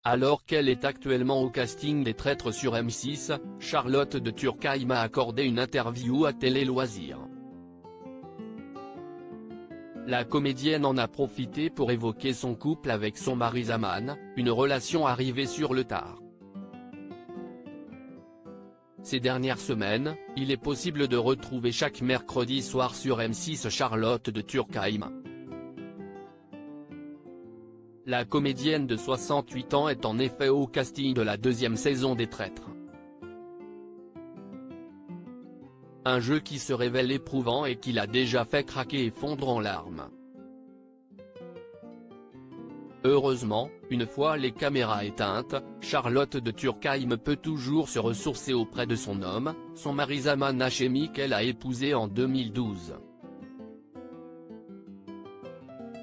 Alors qu'elle est actuellement au casting des Traîtres sur M6, Charlotte de Turckheim a accordé une interview à Télé Loisirs. La comédienne en a profité pour évoquer son couple avec son mari Zaman, une relation arrivée sur le tard. Ces dernières semaines, il est possible de retrouver chaque mercredi soir sur M6 Charlotte de Turckheim. La comédienne de 68 ans est en effet au casting de la deuxième saison des Traîtres. Un jeu qui se révèle éprouvant et qui l'a déjà fait craquer et fondre en larmes. Heureusement, une fois les caméras éteintes, Charlotte de Turckheim peut toujours se ressourcer auprès de son homme, son mari Zaman Hachemi qu'elle a épousé en 2012.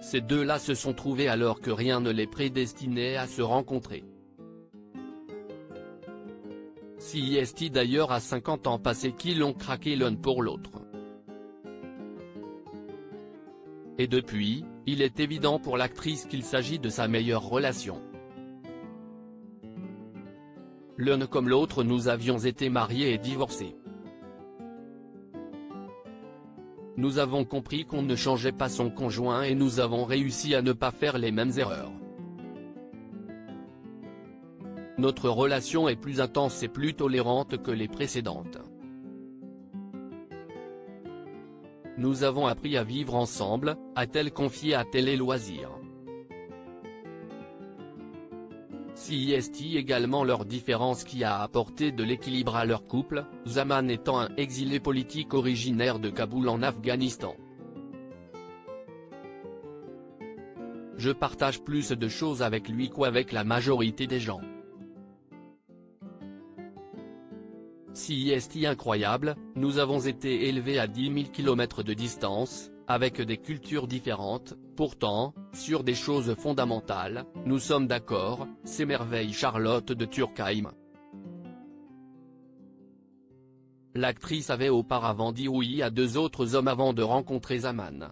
Ces deux-là se sont trouvés alors que rien ne les prédestinait à se rencontrer. CIST d'ailleurs a 50 ans passés qui l'ont craqué l'un pour l'autre. Et depuis, il est évident pour l'actrice qu'il s'agit de sa meilleure relation. L'un comme l'autre nous avions été mariés et divorcés. Nous avons compris qu'on ne changeait pas son conjoint et nous avons réussi à ne pas faire les mêmes erreurs. Notre relation est plus intense et plus tolérante que les précédentes. Nous avons appris à vivre ensemble, a-t-elle confié à Télé Loisirs. CIST également leur différence qui a apporté de l'équilibre à leur couple, Zaman étant un exilé politique originaire de Kaboul en Afghanistan. Je partage plus de choses avec lui qu'avec la majorité des gens. CIST incroyable, nous avons été élevés à 10 000 km de distance, avec des cultures différentes, pourtant, sur des choses fondamentales, nous sommes d'accord, s'émerveille Charlotte de Turckheim. L'actrice avait auparavant dit oui à 2 autres hommes avant de rencontrer Zaman.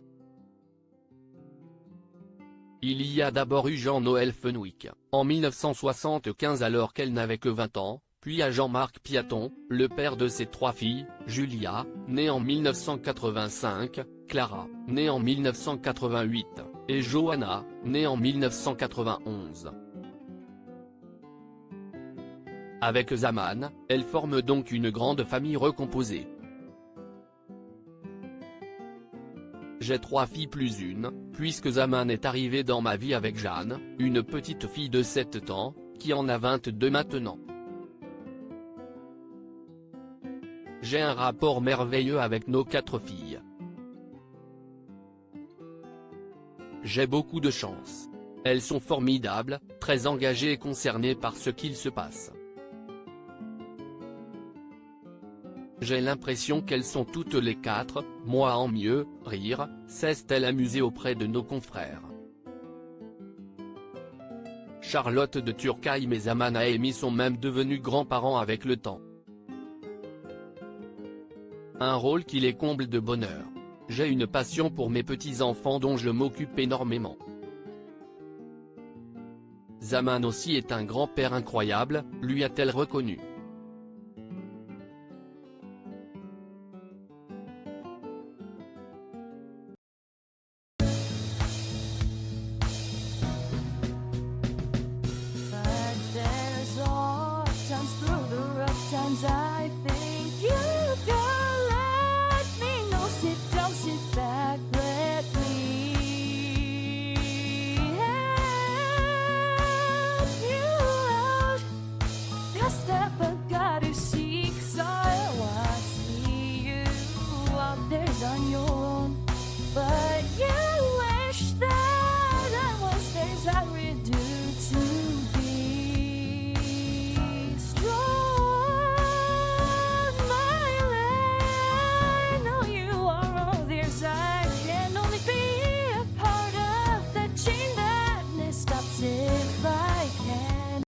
Il y a d'abord eu Jean-Noël Fenwick, en 1975 alors qu'elle n'avait que 20 ans, puis à Jean-Marc Piaton, le père de ses 3 filles, Julia, née en 1985, Clara, née en 1988, et Johanna, née en 1991. Avec Zaman, elle forme donc une grande famille recomposée. J'ai 3 filles plus une, puisque Zaman est arrivé dans ma vie avec Jeanne, une petite fille de 7 ans, qui en a 22 maintenant. J'ai un rapport merveilleux avec nos 4 filles. J'ai beaucoup de chance. Elles sont formidables, très engagées et concernées par ce qu'il se passe. J'ai l'impression qu'elles sont toutes les 4, moi en mieux, rire, s'est-elle amusée auprès de nos confrères. Charlotte de Turckheim et Zaman Hachemi sont même devenus grands-parents avec le temps. Un rôle qui les comble de bonheur. J'ai une passion pour mes petits-enfants dont je m'occupe énormément. Zaman aussi est un grand-père incroyable, lui a-t-elle reconnu.